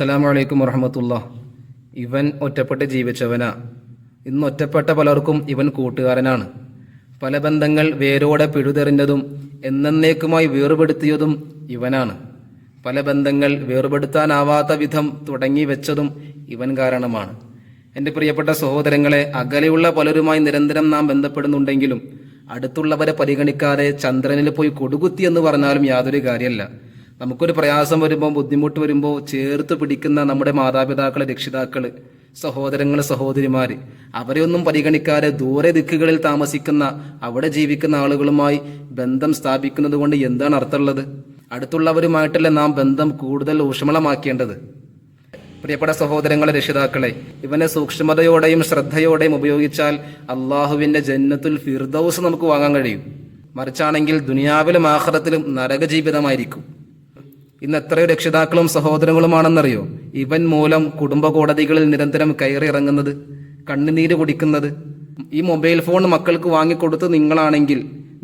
അസ്സലാമു അലൈക്കും വറഹ്മത്തുള്ളാഹി. ഇവൻ ഒറ്റപ്പെട്ട് ജീവിച്ചവനാ. ഇന്ന് ഒറ്റപ്പെട്ട പലർക്കും ഇവൻ കൂട്ടുകാരനാണ്. പല ബന്ധങ്ങൾ വേരോടെ പിഴുതെറിഞ്ഞതും എന്നേക്കുമായി വേർപെടുത്തിയതും ഇവനാണ്. പല ബന്ധങ്ങൾ വേർപെടുത്താനാവാത്ത വിധം തുടങ്ങി വെച്ചതും ഇവൻ കാരണമാണ്. എൻ്റെ പ്രിയപ്പെട്ട സഹോദരങ്ങളെ, അകലെയുള്ള പലരുമായി നിരന്തരം നാം ബന്ധപ്പെടുന്നുണ്ടെങ്കിലും അടുത്തുള്ളവരെ പരിഗണിക്കാതെ ചന്ദ്രനിൽ പോയി കൊടുകുത്തി എന്ന് പറഞ്ഞാലും യാതൊരു കാര്യമല്ല. നമുക്കൊരു പ്രയാസം വരുമ്പോൾ, ബുദ്ധിമുട്ട് വരുമ്പോൾ ചേർത്ത് പിടിക്കുന്ന നമ്മുടെ മാതാപിതാക്കള്, രക്ഷിതാക്കള്, സഹോദരങ്ങള്, സഹോദരിമാര്, അവരെ ഒന്നും പരിഗണിക്കാതെ ദൂരെ ദിക്കുകളിൽ താമസിക്കുന്ന, അവിടെ ജീവിക്കുന്ന ആളുകളുമായി ബന്ധം സ്ഥാപിക്കുന്നത് കൊണ്ട് എന്താണ് അർത്ഥമുള്ളത്? അടുത്തുള്ളവരുമായിട്ടല്ല നാം ബന്ധം കൂടുതൽ ഊഷ്മളമാക്കേണ്ടത്. പ്രിയപ്പെട്ട സഹോദരങ്ങളെ, രക്ഷിതാക്കളെ, ഇവനെ സൂക്ഷ്മതയോടെയും ശ്രദ്ധയോടെയും ഉപയോഗിച്ചാൽ അള്ളാഹുവിന്റെ ജന്നത്തുൽ ഫിർദൗസ് നമുക്ക് വാങ്ങാൻ കഴിയും. മറിച്ചാണെങ്കിൽ ദുനിയാവിലും ആഖിറത്തിലും നരക ജീവിതമായിരിക്കും. ഇന്ന് എത്രയോ രക്ഷിതാക്കളും സഹോദരങ്ങളുമാണെന്നറിയോ ഇവൻ മൂലം കുടുംബ കോടതികളിൽ നിരന്തരം കയറി ഇറങ്ങുന്നത്, കണ്ണുനീര് കുടിക്കുന്നത്. ഈ മൊബൈൽ ഫോൺ മക്കൾക്ക് വാങ്ങിക്കൊടുത്ത്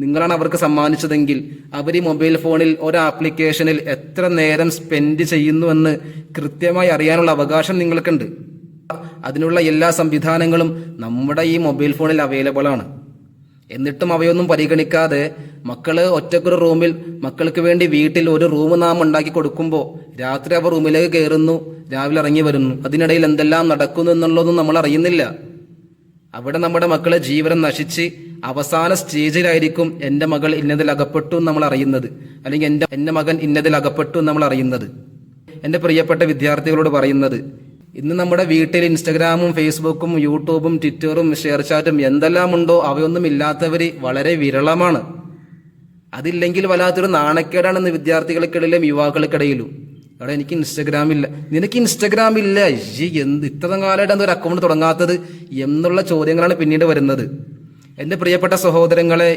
നിങ്ങളാണ് അവർക്ക് സമ്മാനിച്ചതെങ്കിൽ അവർ ഈ മൊബൈൽ ഫോണിൽ ഒരു ആപ്ലിക്കേഷനിൽ എത്ര നേരം സ്പെൻഡ് ചെയ്യുന്നുവെന്ന് കൃത്യമായി അറിയാനുള്ള അവകാശം നിങ്ങൾക്കുണ്ട്. അതിനുള്ള എല്ലാ സംവിധാനങ്ങളും നമ്മുടെ ഈ മൊബൈൽ ഫോണിൽ അവൈലബിൾ ആണ്. എന്നിട്ടും അവയൊന്നും പരിഗണിക്കാതെ മക്കള് ഒറ്റക്കൊരു റൂമിൽ, മക്കൾക്ക് വേണ്ടി വീട്ടിൽ ഒരു റൂം നാം ഉണ്ടാക്കി കൊടുക്കുമ്പോൾ രാത്രി അവർ റൂമിലേക്ക് കയറുന്നു, രാവിലെ ഇറങ്ങി വരുന്നു. അതിനിടയിൽ എന്തെല്ലാം നടക്കുന്നു എന്നുള്ളതൊന്നും നമ്മൾ അറിയുന്നില്ല. അവിടെ നമ്മുടെ മക്കളെ ജീവനം നശിച്ച് അവസാന സ്റ്റേജിലായിരിക്കും എൻ്റെ മകൾ ഇന്നതിൽ അകപ്പെട്ടു എന്ന് നമ്മൾ അറിയുന്നത്, അല്ലെങ്കിൽ എൻ്റെ മകൻ ഇന്നതിൽ അകപ്പെട്ടു എന്ന് നമ്മൾ അറിയുന്നത്. എൻ്റെ പ്രിയപ്പെട്ട വിദ്യാർത്ഥികളോട് പറയുന്നത്, ഇന്ന് നമ്മുടെ വീട്ടിൽ ഇൻസ്റ്റഗ്രാമും ഫേസ്ബുക്കും യൂട്യൂബും ട്വിറ്ററും ഷെയർ ചാറ്റും എന്തെല്ലാം ഉണ്ടോ അവയൊന്നും ഇല്ലാത്തവര് വളരെ വിരളമാണ്. അതില്ലെങ്കിൽ വല്ലാത്തൊരു നാണക്കേടാണെന്ന് വിദ്യാർത്ഥികൾക്കിടയിലും യുവാക്കൾക്കിടയിലും. അവിടെ എനിക്ക് ഇൻസ്റ്റഗ്രാം ഇല്ല, നിനക്ക് ഇൻസ്റ്റഗ്രാം ഇല്ല, ഇത്ര കാലമായിട്ട് എന്തൊരു അക്കൗണ്ട് തുടങ്ങാത്തത് എന്നുള്ള ചോദ്യങ്ങളാണ് പിന്നീട് വരുന്നത്. എൻ്റെ പ്രിയപ്പെട്ട സഹോദരങ്ങളെ,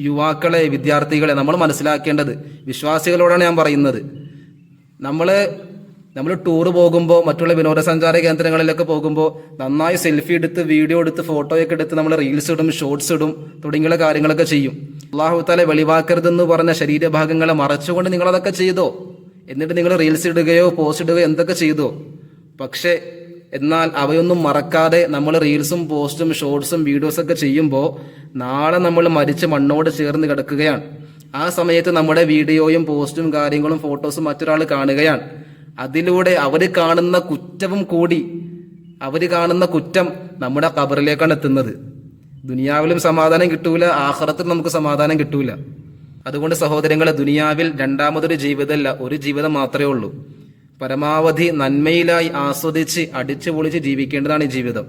യുവാക്കളെ, വിദ്യാർത്ഥികളെ, നമ്മൾ മനസ്സിലാക്കേണ്ടത്, വിശ്വാസികളോടാണ് ഞാൻ പറയുന്നത്, നമ്മൾ ടൂർ പോകുമ്പോൾ, മറ്റുള്ള വിനോദസഞ്ചാര കേന്ദ്രങ്ങളിലൊക്കെ പോകുമ്പോൾ നന്നായി സെൽഫി എടുത്ത്, വീഡിയോ എടുത്ത്, ഫോട്ടോയൊക്കെ എടുത്ത് നമ്മൾ റീൽസ് ഇടും, ഷോർട്സ് ഇടും, തുടങ്ങിയുള്ള കാര്യങ്ങളൊക്കെ ചെയ്യും. അല്ലാഹു തആല വെളിവാക്കരുതെന്ന് പറഞ്ഞ ശരീരഭാഗങ്ങളെ മറച്ചുകൊണ്ട് നിങ്ങളതൊക്കെ ചെയ്തോ. എന്നിട്ട് നിങ്ങൾ റീൽസ് ഇടുകയോ പോസ്റ്റ് ഇടുകയോ എന്തൊക്കെ ചെയ്തോ. പക്ഷേ എന്നാൽ അവയൊന്നും മറക്കാതെ നമ്മൾ റീൽസും പോസ്റ്റും ഷോർട്സും വീഡിയോസൊക്കെ ചെയ്യുമ്പോൾ നാളെ നമ്മൾ മരിച്ച് മണ്ണോട് ചേർന്ന് കിടക്കുകയാണ്. ആ സമയത്ത് നമ്മുടെ വീഡിയോയും പോസ്റ്റും കാര്യങ്ങളും ഫോട്ടോസും മറ്റൊരാൾ കാണുകയാണ്. അതിലൂടെ അവര് കാണുന്ന കുറ്റവും കൂടി, അവര് കാണുന്ന കുറ്റം നമ്മുടെ ഖബറിലേക്കാണ് എത്തുന്നത്. ദുനിയാവിലും സമാധാനം കിട്ടൂല, ആഖിറത്തിൽ നമുക്ക് സമാധാനം കിട്ടൂല. അതുകൊണ്ട് സഹോദരങ്ങളെ, ദുനിയാവിൽ രണ്ടാമതൊരു ജീവിതമല്ല, ഒരു ജീവിതം മാത്രമേ ഉള്ളൂ. പരമാവധി നന്മയിലായി ആസ്വദിച്ച് അടിച്ചു പൊളിച്ച് ജീവിക്കേണ്ടതാണ് ഈ ജീവിതം.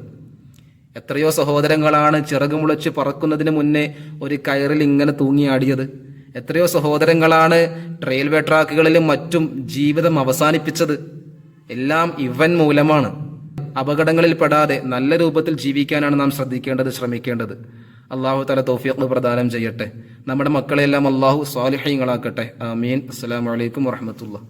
എത്രയോ സഹോദരങ്ങളാണ് ചിറകുമുളച്ച് പറക്കുന്നതിന് മുന്നേ ഒരു കയറിൽ ഇങ്ങനെ തൂങ്ങിയാടിയത്. എത്രയോ സഹോദരങ്ങളാണ് റെയിൽവേ ട്രാക്കുകളിലും മറ്റും ജീവിതം അവസാനിപ്പിച്ചത്. എല്ലാം ഇവൻ മൂലമാണ്. അപകടങ്ങളിൽ പെടാതെ നല്ല രൂപത്തിൽ ജീവിക്കാനാണ് നാം ശ്രമിക്കേണ്ടത്. അള്ളാഹു തആല തൗഫീഖ് പ്രദാനം ചെയ്യട്ടെ. നമ്മുടെ മക്കളെല്ലാം അള്ളാഹു സ്വാലിഹീങ്ങളാക്കട്ടെ. ആമീൻ. അസ്സലാമു അലൈക്കും വറഹ്മത്തുള്ളാഹി.